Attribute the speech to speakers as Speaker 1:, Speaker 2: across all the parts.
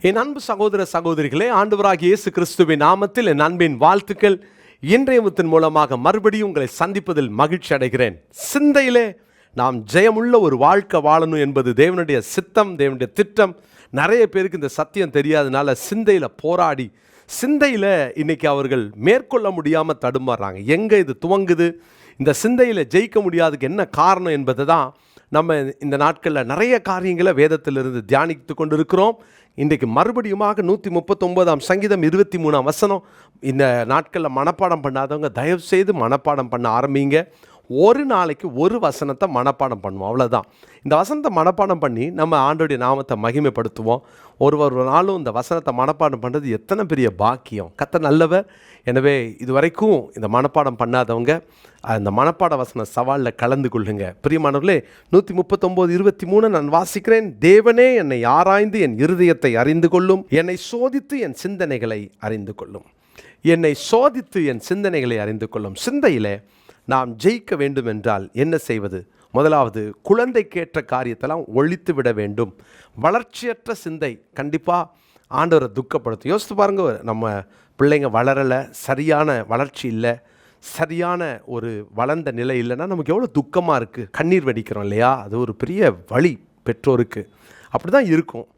Speaker 1: என் அன்பு சகோதர சகோதரிகளே, ஆண்டவராகிய இயேசு கிறிஸ்துவின் நாமத்தில் என் அன்பின் வாழ்த்துக்கள். இன்றைய முத்தின் மூலமாக மறுபடியும் உங்களை சந்திப்பதில் மகிழ்ச்சி அடைகிறேன். சிந்தையிலே நாம் ஜெயமுள்ள ஒரு வாழ்க்கை வாழணும் என்பது தேவனுடைய சித்தம், தேவனுடைய திட்டம். நிறைய பேருக்கு இந்த சத்தியம் தெரியாதனால சிந்தையில் போராடி சிந்தையில் இன்னைக்கு அவர்கள் மேற்கொள்ள முடியாமல் தடுமாறுறாங்க. எங்கே இது துவங்குது, இந்த சிந்தையில் ஜெயிக்க முடியாததுக்கு என்ன காரணம் என்பதை தான் நம்ம இந்த நாட்களில் நிறைய காரியங்களை வேதத்திலிருந்து தியானித்து கொண்டு இருக்கிறோம். இன்றைக்கு மறுபடியுமாக 139 சங்கீதம் 23 இந்த நாட்களில் மனப்பாடம் பண்ணாதவங்க தயவு செய்து மனப்பாடம் பண்ண ஆரம்பிங்க. ஒரு நாளைக்கு ஒரு வசனத்தை மனப்பாடம் பண்ணுவோம், அவ்வளோதான். இந்த வசனத்தை மனப்பாடம் பண்ணி நம்ம ஆண்டோடைய நாமத்தை மகிமைப்படுத்துவோம். ஒரு நாளும் இந்த வசனத்தை மனப்பாடம் பண்ணுறது எத்தனை பெரிய பாக்கியம். கர்த்தர் நல்லவர். எனவே இதுவரைக்கும் இந்த மனப்பாடம் பண்ணாதவங்க அந்த மனப்பாட வசன சவாலில் கலந்து கொள்ளுங்க. பிரியமானவர்களே, 139:23 நான் வாசிக்கிறேன். தேவனே என்னை ஆராய்ந்து என் இருதயத்தை அறிந்து கொள்ளும், என்னை சோதித்து என் சிந்தனைகளை அறிந்து கொள்ளும். என்னை சோதித்து என் சிந்தனைகளை அறிந்து கொள்ளும். சிந்தையில் நாம் ஜெயிக்க வேண்டும் என்றால் என்ன செய்வது? முதலாவது, குழந்தைக்கேற்ற காரியத்தெல்லாம் ஒழித்து விட வேண்டும். வளர்ச்சியற்ற சிந்தை கண்டிப்பாக ஆண்டவரை துக்கப்படுத்தும். யோசித்து பாருங்க, நம்ம பிள்ளைங்க வளரலை, சரியான வளர்ச்சி இல்லை, சரியான ஒரு வளர்ந்த நிலை இல்லைன்னா நமக்கு எவ்வளோ துக்கமாக இருக்குது. கண்ணீர் வடிக்கிறோம் இல்லையா? அது ஒரு பெரிய வழி பெற்றோருக்கு. அப்படி தான் இருக்கும்.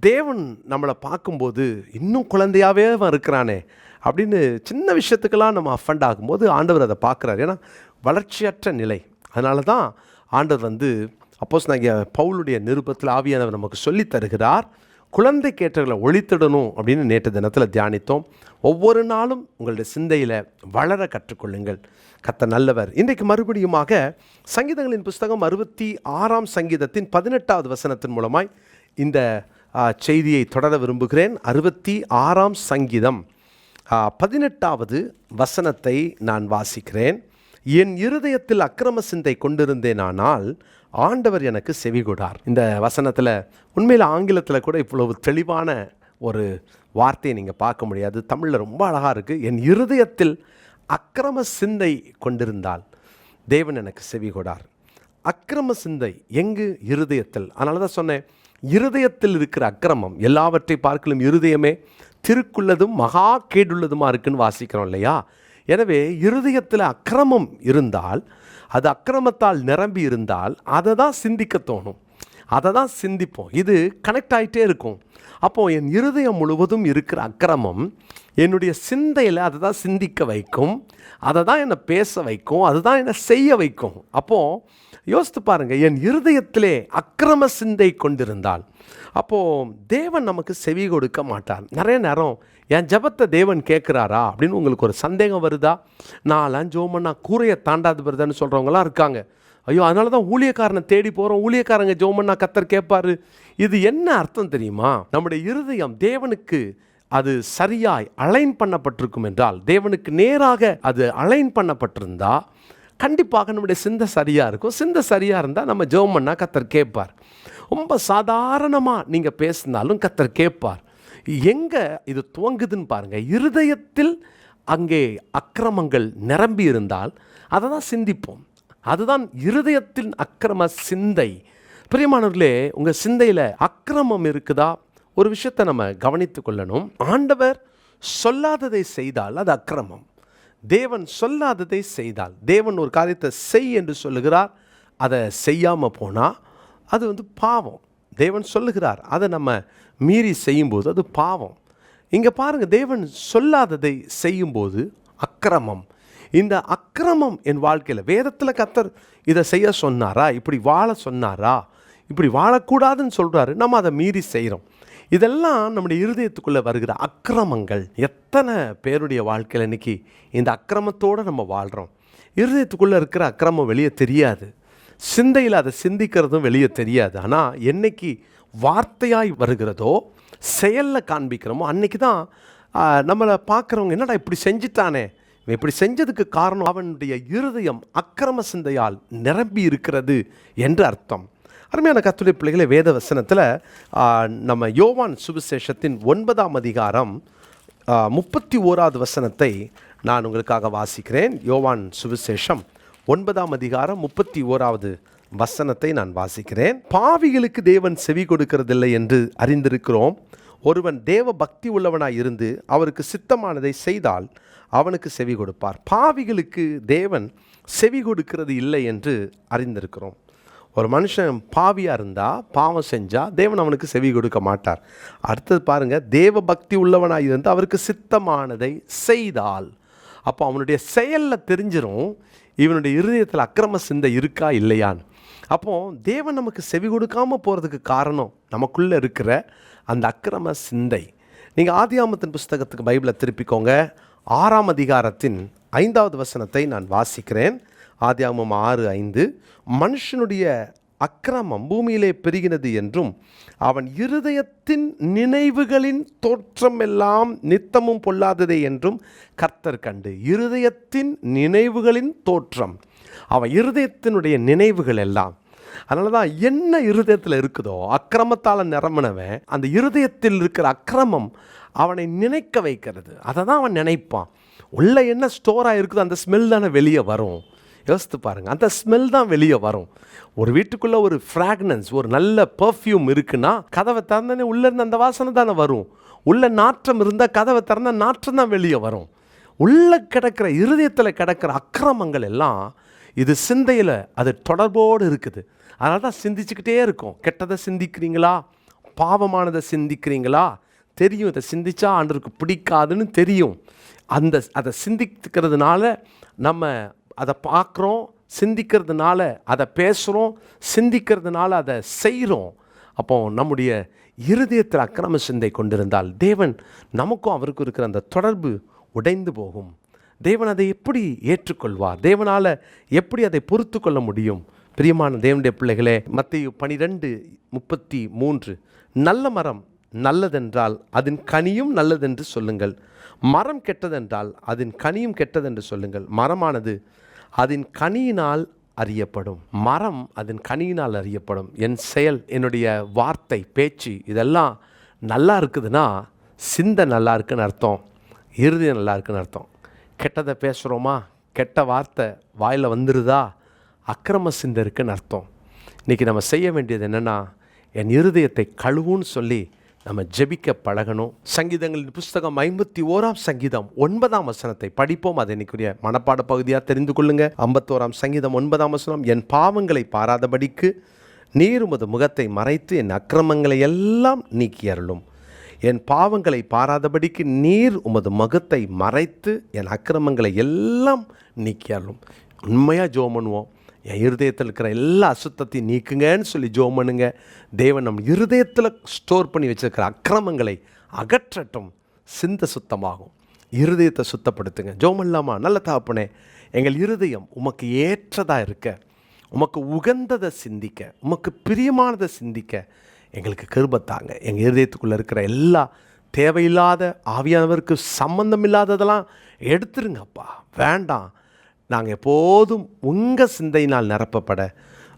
Speaker 1: தேவன் நம்மளை பார்க்கும்போது இன்னும் குழந்தையாகவே இருக்கிறானே அப்படின்னு சின்ன விஷயத்துக்கெல்லாம் நம்ம அஃபண்ட் ஆகும்போது ஆண்டவர் அதை பார்க்குறாரு. ஏன்னா வளர்ச்சியற்ற நிலை. அதனால தான் ஆண்டவர் அப்போஸ்தலனாகிய பவுலுடைய நிருபத்தில் ஆவியானவர் நமக்கு சொல்லித் தருகிறார். குழந்தை கேட்டர்களை ஒழித்திடணும் அப்படின்னு நேற்று தினத்தில் தியானித்தோம். ஒவ்வொரு நாளும் உங்களுடைய சிந்தையில் வளர கற்றுக்கொள்ளுங்கள். கர்த்தர் நல்லவர். இன்றைக்கு மறுபடியுமாக சங்கீதங்களின் புஸ்தகம் 66 சங்கீதத்தின் 18வது வசனத்தின் மூலமாய் இந்த செய்தியை தொடர விரும்புகிறேன். 66 சங்கீதம் 18வது வசனத்தை நான் வாசிக்கிறேன். என் இருதயத்தில் அக்கிரம சிந்தை கொண்டிருந்தேனானால் ஆண்டவர் எனக்கு செவிகொடார். இந்த வசனத்தில் உண்மையில் ஆங்கிலத்தில் கூட இவ்வளவு தெளிவான ஒரு வார்த்தையை நீங்கள் பார்க்க முடியாது. தமிழில் ரொம்ப அழகாக இருக்குது. என் இருதயத்தில் அக்கிரம சிந்தை கொண்டிருந்தால் தேவன் எனக்கு செவிகொடார். அக்கிரம சிந்தை எங்கு? இருதயத்தில். அதனால தான் சொன்னேன், இருதயத்தில் இருக்கிற அக்கிரமம் எல்லாவற்றை பார்க்கலும் இருதயமே திருக்குள்ளதும் மகா கேடுள்ளதுமா இருக்குன்னு வாசிக்கிறோம் இல்லையா? எனவே இருதயத்தில் அக்கிரமம் இருந்தால், அது அக்கிரமத்தால் நிரம்பி இருந்தால் அதை தான் சிந்திக்க தோணும், அதை தான் சிந்திப்போம். இது கனெக்ட் ஆகிட்டே இருக்கும். அப்போது என் இருதயம் முழுவதும் இருக்கிற அக்கிரமம் என்னுடைய சிந்தையில் அதை தான் சிந்திக்க வைக்கும், அதை தான் என்னை பேச வைக்கும், அதை தான் என்னை செய்ய வைக்கும். அப்போது யோசித்து பாருங்கள், என் இருதயத்திலே அக்கிரம சிந்தை கொண்டிருந்தால் அப்போது தேவன் நமக்கு செவி கொடுக்க மாட்டார். நிறைய நேரம் என் ஜெபத்தை தேவன் கேட்குறாரா அப்படின்னு உங்களுக்கு ஒரு சந்தேகம் வருதா? நான் ஜோமன்னா கூரையை தாண்டாது வருதான்னு சொல்கிறவங்களாம் இருக்காங்க. ஐயோ, அதனால தான் ஊழியக்காரனை தேடி போகிறோம், ஊழியக்காரங்க ஜோமன்னா கர்த்தர் கேட்பாரு. இது என்ன அர்த்தம் தெரியுமா? நம்முடைய இருதயம் தேவனுக்கு அது சரியாய் அலைன் பண்ணப்பட்டிருக்கும் என்றால், தேவனுக்கு நேராக அது அலைன் பண்ணப்பட்டிருந்தா கண்டிப்பாக நம்முடைய சிந்தை சரியாக இருக்கும். சிந்தை சரியாக இருந்தால் நம்ம ஜெபம் பண்ணால் கர்த்தர் கேட்பார். ரொம்ப சாதாரணமாக நீங்கள் பேசினாலும் கர்த்தர் கேட்பார். எங்கே இது துவங்குதுன்னு பாருங்கள். இருதயத்தில் அங்கே அக்கிரமங்கள் நிரம்பி இருந்தால் அதை தான் சிந்திப்போம். அதுதான் இருதயத்தின் அக்கிரம சிந்தை. பிரியமானவர்களே, உங்கள் சிந்தையில் அக்கிரமம் இருக்குதா? ஒரு விஷயத்தை நம்ம கவனித்து கொள்ளணும். ஆண்டவர் சொல்லாததை செய்தால் அது அக்கிரமம். தேவன் சொல்லாததை செய்தால், தேவன் ஒரு காரியத்தை செய் என்று சொல்லுகிறார், அதை செய்யாமல் போனால் அது பாவம். தேவன் சொல்லுகிறார், அதை நம்ம மீறி செய்யும்போது அது பாவம். இங்கே பாருங்கள், தேவன் சொல்லாததை செய்யும்போது அக்கிரமம். இந்த அக்கிரமம் என் வாழ்க்கையில் வேதத்தில் கர்த்தர் இதை செய்ய சொன்னாரா, இப்படி வாழ சொன்னாரா, இப்படி வாழக்கூடாதுன்னு சொல்கிறாரு, நம்ம அதை மீறி செய்கிறோம். இதெல்லாம் நம்முடைய இருதயத்துக்குள்ளே வருகிற அக்கிரமங்கள். எத்தனை பேருடைய வாழ்க்கையில் இன்றைக்கி இந்த அக்கிரமத்தோடு நம்ம வாழ்கிறோம். இருதயத்துக்குள்ளே இருக்கிற அக்கிரமம் வெளியே தெரியாது, சிந்தையில் அதை சிந்திக்கிறதும் வெளியே தெரியாது. ஆனால் என்னைக்கு வார்த்தையாய் வருகிறதோ, செயலில் காண்பிக்கிறோமோ, அன்றைக்கி தான் நம்மளை பார்க்குறவங்க என்னடா இப்படி செஞ்சிட்டானே, இப்படி செஞ்சதுக்கு காரணம் அவனுடைய இருதயம் அக்கிரம சிந்தையால் நிரம்பி இருக்கிறது என்று அர்த்தம். அருமையான கர்த்தருடைய பிள்ளைகளே, வேத வசனத்தில் நம்ம யோவான் சுவிசேஷத்தின் 9ஆம் அதிகாரம் 31வது வசனத்தை நான் உங்களுக்காக வாசிக்கிறேன். யோவான் சுவிசேஷம் 9ஆம் அதிகாரம் 31வது வசனத்தை நான் வாசிக்கிறேன். பாவிகளுக்கு தேவன் செவி கொடுக்கிறதில்லை என்று அறிந்திருக்கிறோம், ஒருவன் தேவ பக்தி உள்ளவனாய் இருந்து அவருக்கு சித்தமானதை செய்தால் அவனுக்கு செவி கொடுப்பார். பாவிகளுக்கு தேவன் செவி கொடுக்கிறது இல்லை என்று அறிந்திருக்கிறோம். ஒரு மனுஷன் பாவியாக இருந்தால், பாவம் செஞ்சால் தேவன் அவனுக்கு செவி கொடுக்க மாட்டார். அடுத்தது பாருங்கள், தேவ பக்தி உள்ளவனாக இருந்து அவருக்கு சித்தமானதை செய்தால், அப்போ அவனுடைய செயலில் தெரிஞ்சிடும் இவனுடைய இருதயத்தில் அக்கிரம சிந்தை இருக்கா இல்லையான்னு. அப்போது தேவன் நமக்கு செவி கொடுக்காமல் போகிறதுக்கு காரணம் நமக்குள்ளே இருக்கிற அந்த அக்கிரம சிந்தை. நீங்கள் ஆதியாகமத்தின் புஸ்தகத்துக்கு பைபிளை திருப்பிக்கோங்க. 6ஆம் அதிகாரத்தின் 5வது வசனத்தை நான் வாசிக்கிறேன். ஆதியாகமம் 6:5. மனுஷனுடைய அக்கிரமம் பூமியிலே பெருகினது என்றும் அவன் இருதயத்தின் நினைவுகளின் தோற்றம் எல்லாம் நித்தமும் பொல்லாததே என்றும் கர்த்தர் கண்டு. இருதயத்தின் நினைவுகளின் தோற்றம், அவன் இருதயத்தினுடைய நினைவுகள் எல்லாம். அதனால தான் என்ன இருதயத்தில் இருக்குதோ அக்கிரமத்தால் நிரம்பினவன், அந்த இருதயத்தில் இருக்கிற அக்கிரமம் அவனை நினைக்க வைக்கிறது. அதை தான் அவன் நினைப்பான். உள்ள என்ன ஸ்டோராக இருக்குதோ அந்த ஸ்மெல் தானே வெளியே வரும். யோசித்து பாருங்கள், அந்த ஸ்மெல் தான் வெளியே வரும். ஒரு வீட்டுக்குள்ளே ஒரு ஃப்ராக்னன்ஸ், ஒரு நல்ல பர்ஃப்யூம் இருக்குன்னா கதவை திறந்தனே உள்ளேருந்து அந்த வாசனை தானே வரும். உள்ள நாற்றம் இருந்தால் கதவை திறந்த நாற்றம் தான் வெளியே வரும். உள்ளே கிடக்கிற இருதயத்தில் கிடக்கிற அக்கிரமங்கள் எல்லாம் இது சிந்தையில் அது தொடர்போடு இருக்குது. அதனால தான் சிந்திச்சுக்கிட்டே இருக்கும். கெட்டதை சிந்திக்கிறீங்களா, பாவமானதை சிந்திக்கிறீங்களா, தெரியும் இதை சிந்திச்சா ஆண்டவருக்கு பிடிக்காதுன்னு தெரியும். அதை சிந்திக்கிறதுனால நம்ம அதை பார்க்குறோம், சிந்திக்கிறதுனால அதை பேசுகிறோம், சிந்திக்கிறதுனால அதை செய்கிறோம். அப்போ நம்முடைய இருதயத்தில் அக்கிரம சிந்தை கொண்டிருந்தால் தேவன் நமக்கும் அவருக்கும் இருக்கிற அந்த தொடர்பு உடைந்து போகும். தேவன் அதை எப்படி ஏற்றுக்கொள்வார்? தேவனால் எப்படி அதை பொறுத்து கொள்ள முடியும்? பிரியமான தேவனுடைய பிள்ளைகளே, மத்தேயு 12:33, நல்ல மரம் நல்லதென்றால் அதன் கனியும் நல்லதென்று சொல்லுங்கள், மரம் கெட்டதென்றால் அதன் கனியும் கெட்டதென்று சொல்லுங்கள். மரமானது அதன் கனியினால் அறியப்படும். மரம் அதன் கனியினால் அறியப்படும். என் செயல், என்னுடைய வார்த்தை, பேச்சு இதெல்லாம் நல்லா இருக்குதுன்னா சிந்தை நல்லா இருக்குன்னு அர்த்தம், இருதயம் நல்லா இருக்குன்னு அர்த்தம். கெட்டதை பேசுகிறோமா, கெட்ட வார்த்தை வாயில் வந்துடுதா, அக்கிரம சிந்தை இருக்குன்னு அர்த்தம். இன்றைக்கி நம்ம செய்ய வேண்டியது என்னென்னா, என் இருதயத்தை கழுவுன்னு சொல்லி நம்ம ஜெபிக்க பழகணும். சங்கீதங்களின் புஸ்தகம் 51ஆம் சங்கீதம் 9ஆம் வசனத்தை படிப்போம். அதை இன்னைக்குரிய மனப்பாட பகுதியாக தெரிந்து கொள்ளுங்க. 51ஆம் சங்கீதம் 9ஆம் வசனம், என் பாவங்களை பாராதபடிக்கு நீர் உமது முகத்தை மறைத்து என் அக்கிரமங்களை எல்லாம் நீக்கி அருளும். என் பாவங்களை பாராதபடிக்கு நீர் உமது முகத்தை மறைத்து என் அக்கிரமங்களை எல்லாம் நீக்கி அருளும். உண்மையாக ஜெபம் பண்ணுவோம். என் இருதயத்தில் இருக்கிற எல்லா அசுத்தத்தையும் நீக்குங்கன்னு சொல்லி ஜெபம் பண்ணுங்க. தேவன் நம் இருதயத்தில் ஸ்டோர் பண்ணி வச்சிருக்கிற அக்கிரமங்களை அகற்றட்டும். சிந்தை சுத்தமாகும். இருதயத்தை சுத்தப்படுத்துங்க. ஜெபம் இல்லாமா, நல்ல தகப்பனே, எங்கள் இருதயம் உமக்கு ஏற்றதாக இருக்க, உமக்கு உகந்ததை சிந்திக்க, உமக்கு பிரியமானதை சிந்திக்க எங்களுக்கு கிருபைத்தாங்க. எங்கள் இருதயத்துக்குள்ளே இருக்கிற எல்லா தேவையில்லாத, ஆவியானவருக்கு சம்பந்தம் இல்லாததெல்லாம் எடுத்துருங்கப்பா. வேண்டாம். நாங்கள் எப்போதும் உங்கள் சிந்தையினால் நிரப்பப்பட,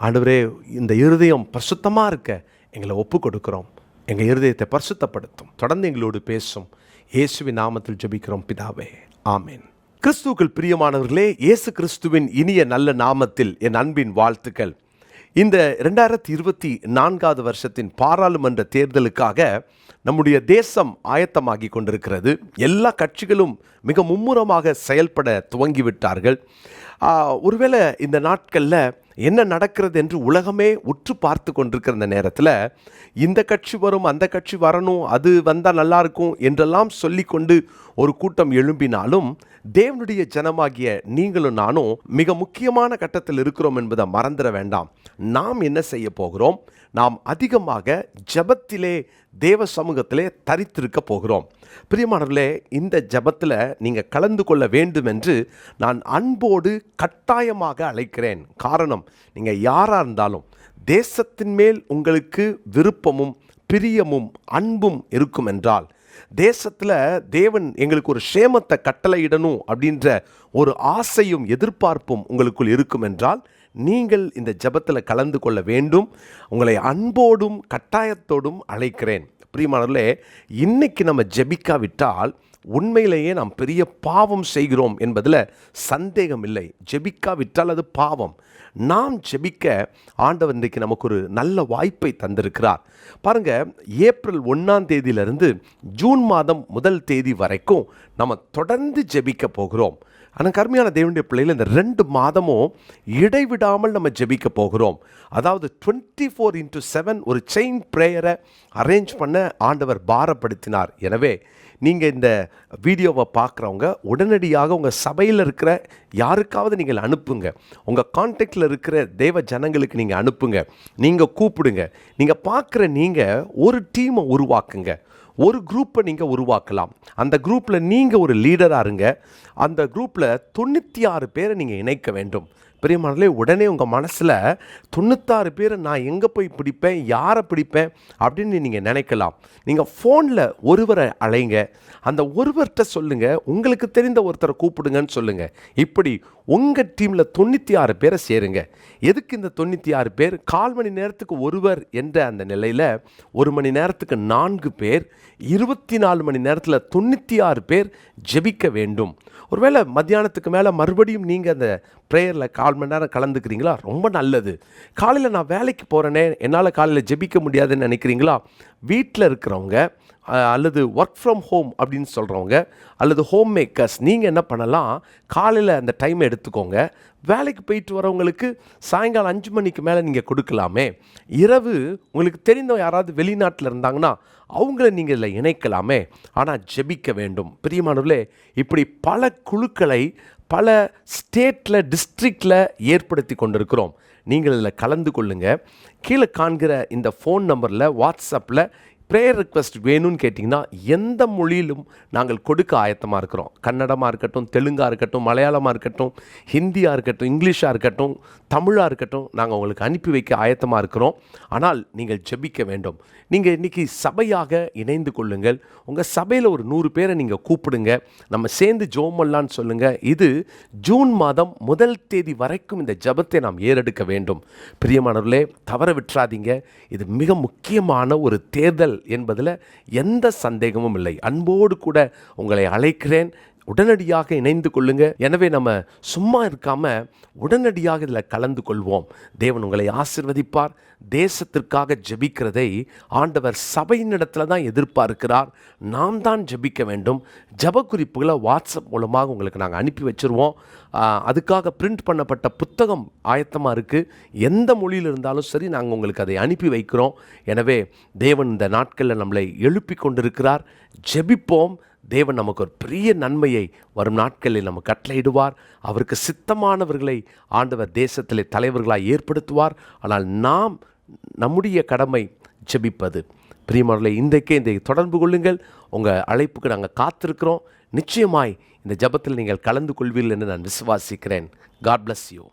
Speaker 1: ஆண்டவரே, இந்த இருதயம் பரிசுத்தமாக இருக்க எங்களை ஒப்பு கொடுக்குறோம். எங்கள் இருதயத்தை பரிசுத்தப்படுத்தும். தொடர்ந்து எங்களோடு பேசும். இயேசுவின் நாமத்தில் ஜெபிக்கிறோம் பிதாவே, ஆமேன். கிறிஸ்துவுக்குள் பிரியமானவர்களே, இயேசு கிறிஸ்துவின் இனிய நல்ல நாமத்தில் என் அன்பின் வாழ்த்துக்கள். இந்த 2024 வருஷத்தின் பாராளுமன்ற தேர்தலுக்காக நம்முடைய தேசம் ஆயத்தமாகி கொண்டிருக்கிறது. எல்லா கட்சிகளும் மிக மும்முரமாக செயல்பட துவங்கிவிட்டார்கள். ஒருவேளை இந்த நாட்களில் என்ன நடக்கிறது என்று உலகமே உற்று பார்த்து கொண்டிருக்கிற இந்த நேரத்தில் இந்த கட்சி வரும், அந்த கட்சி வரணும், அது வந்தால் நல்லாயிருக்கும் என்றெல்லாம் சொல்லிக்கொண்டு ஒரு கூட்டம் எழும்பினாலும், தேவனுடைய ஜனமாகிய நீங்களும் நானும் மிக முக்கியமான கட்டத்தில் இருக்கிறோம் என்பதை மறந்துட வேண்டாம். நாம் என்ன செய்ய போகிறோம்? நாம் அதிகமாக ஜெபத்திலே, தேவ சமூகத்திலே தரித்திருக்க போகிறோம். பிரியமானவர்களே, இந்த ஜெபத்தில் நீங்கள் கலந்து கொள்ள வேண்டும் என்று நான் அன்போடு கட்டாயமாக அழைக்கிறேன். காரணம், நீங்கள் யாராக இருந்தாலும் தேசத்தின் மேல் உங்களுக்கு விருப்பமும் பிரியமும் அன்பும் இருக்கும் என்றால், தேசத்தில் தேவன் எங்களுக்கு ஒரு சேமத்தை கட்டளையிடணும் அப்படின்ற ஒரு ஆசையும் எதிர்பார்ப்பும் உங்களுக்குள் இருக்கும் என்றால், நீங்கள் இந்த ஜெபத்தில் கலந்து கொள்ள வேண்டும். உங்களை அன்போடும் கட்டாயத்தோடும் அழைக்கிறேன். பிரியமானவர்களே, இன்னைக்கு நம்ம ஜெபிக்காவிட்டால் உண்மையிலேயே நாம் பெரிய பாவம் செய்கிறோம் என்பதில் சந்தேகம் இல்லை. ஜெபிக்காவிட்டால் அது பாவம். நாம் ஜெபிக்க ஆண்டவர் இன்றைக்கு நமக்கு ஒரு நல்ல வாய்ப்பை தந்திருக்கிறார். பாருங்க, ஏப்ரல் 1ஆம் தேதியிலிருந்து ஜூன் மாதம் 1 தேதி வரைக்கும் நம்ம தொடர்ந்து ஜெபிக்க போகிறோம். ஆனால் கருமையான தேவனுடைய பிள்ளைகள், இந்த 2 மாதமும் இடைவிடாமல் நம்ம ஜெபிக்க போகிறோம். அதாவது 24/7 ஒரு செயின் ப்ரேயரை அரேஞ்ச் பண்ண ஆண்டவர் பாரப்படுத்தினார். எனவே நீங்கள் இந்த வீடியோவை பார்க்குறவங்க உடனடியாக உங்கள் சபையில் இருக்கிற யாருக்காவது நீங்கள் அனுப்புங்க. உங்கள் கான்டாக்டில் இருக்கிற தேவ ஜனங்களுக்கு நீங்கள் அனுப்புங்க. நீங்கள் கூப்பிடுங்க. நீங்கள் பார்க்குற நீங்கள் ஒரு டீமை உருவாக்குங்க. ஒரு குரூப்பை நீங்கள் உருவாக்கலாம். அந்த குரூப்பில் நீங்கள் ஒரு லீடராக இருங்க. அந்த குரூப்பில் 96 பேரை நீங்கள் இணைக்க வேண்டும். பிரியமானவர்களே, உடனே உங்கள் மனசில் 96 பேரை நான் எங்கே போய் பிடிப்பேன், யாரை பிடிப்பேன் அப்படின்னு நீங்கள் நினைக்கலாம். நீங்கள் ஃபோனில் ஒருவரை அழைங்க. அந்த ஒருவர்கிட்ட சொல்லுங்கள், உங்களுக்கு தெரிந்த ஒருத்தரை கூப்பிடுங்கன்னு சொல்லுங்கள். இப்படி உங்கள் டீமில் 96 பேரை சேருங்க. எதுக்கு இந்த 96 பேர்? 1/4 மணி நேரத்துக்கு ஒருவர் என்ற அந்த நிலையில் 1 மணி நேரத்துக்கு 4 பேர், 24 மணி நேரத்தில் 96 பேர் ஜெபிக்க வேண்டும். ஒருவேளை மத்தியானத்துக்கு மேலே மறுபடியும் நீங்கள் அந்த ப்ரேயரில் 1/4 மணி நேரம் கலந்துக்கிறீங்களா? ரொம்ப நல்லது. காலையில் நான் வேலைக்கு போகிறேனே, என்னால் காலையில் ஜெபிக்க முடியாதுன்னு நினைக்கிறீங்களா? வீட்டில் இருக்கிறவங்க அல்லது ஒர்க் ஃப்ரம் ஹோம் அப்படின்னு சொல்கிறவங்க அல்லது ஹோம் மேக்கர்ஸ், நீங்கள் என்ன பண்ணலாம், காலையில் அந்த டைமை எடுத்துக்கோங்க. வேலைக்கு போயிட்டு வரவங்களுக்கு சாயங்காலம் 5 மணிக்கு மேலே நீங்கள் கொடுக்கலாமே. இரவு உங்களுக்கு தெரிந்த யாராவது வெளிநாட்டில் இருந்தாங்கன்னா அவங்கள நீங்கள் இதில் இணைக்கலாமே. ஆனால் ஜெபிக்க வேண்டும். பிரியமானவர்களே, இப்படி பல குழுக்களை பல ஸ்டேட்டில் டிஸ்ட்ரிக்டில் ஏற்படுத்தி கொண்டிருக்கிறோம். நீங்கள் இதில் கலந்து கொள்ளுங்கள். கீழே காண்கிற இந்த ஃபோன் நம்பரில் வாட்ஸ்அப்பில் ப்ரேயர் ரிக்வெஸ்ட் வேணும்னு கேட்டிங்கன்னா எந்த மொழியிலும் நாங்கள் கொடுக்க ஆயத்தமாக இருக்கிறோம். கன்னடமாக இருக்கட்டும், தெலுங்காக இருக்கட்டும், மலையாளமாக இருக்கட்டும், ஹிந்தியாக இருக்கட்டும், இங்கிலீஷாக இருக்கட்டும், தமிழாக இருக்கட்டும், நாங்கள் உங்களுக்கு அனுப்பி வைக்க ஆயத்தமாக இருக்கிறோம். ஆனால் நீங்கள் ஜெபிக்க வேண்டும். நீங்கள் இன்றைக்கி சபையாக இணைந்து கொள்ளுங்கள். உங்கள் சபையில் ஒரு 100 பேரை நீங்கள் கூப்பிடுங்க. நம்ம சேர்ந்து ஜெபம் பண்ணலான்னு சொல்லுங்கள். இது ஜூன் மாதம் 1 தேதி வரைக்கும் இந்த ஜெபத்தை நாம் ஏறெடுக்க வேண்டும். பிரியமானவர்களே, தவற விட்டுறாதீங்க. இது மிக முக்கியமான ஒரு தேர்தல் என்பதில் எந்த சந்தேகமும் இல்லை. அன்போடு கூட உங்களை அழைக்கிறேன். உடனடியாக இணைந்து கொள்ளுங்க. எனவே நம்ம சும்மா இருக்காம உடனடியாக இதில் கலந்து கொள்வோம். தேவன் உங்களை ஆசீர்வதிப்பார். தேசத்திற்காக ஜெபிக்கிறதை ஆண்டவர் சபையினிடத்தில் தான் எதிர்பார்க்கிறார். நாம் தான் ஜெபிக்க வேண்டும். ஜெப குறிப்புகளை வாட்ஸ்அப் மூலமாக உங்களுக்கு நாங்கள் அனுப்பி வச்சுருவோம். அதுக்காக பிரிண்ட் பண்ணப்பட்ட புத்தகம் ஆயத்தமாக இருக்குது. எந்த மொழியில் இருந்தாலும் சரி, நாங்கள் உங்களுக்கு அதை அனுப்பி வைக்கிறோம். எனவே தேவன் இந்த நாட்களில் நம்மளை எழுப்பி கொண்டிருக்கிறார். ஜெபிப்போம். தேவன் நமக்கு ஒரு பெரிய நன்மையை வரும் நாட்களில் நம்ம கட்டளையிடுவார். அவருக்கு சித்தமானவர்களை ஆண்டவர் தேசத்திலே தலைவர்களாக ஏற்படுத்துவார். ஆனால் நாம் நம்முடைய கடமை ஜெபிப்பது. பிரியமானவர்களே, இன்றைக்கே இதை தொடர்பு கொள்ளுங்கள். உங்கள் அழைப்புக்கு நாங்கள் காத்திருக்கிறோம். நிச்சயமாய் இந்த ஜெபத்தில் நீங்கள் கலந்து கொள்வீர்கள் என்று நான் விசுவாசிக்கிறேன். God bless you.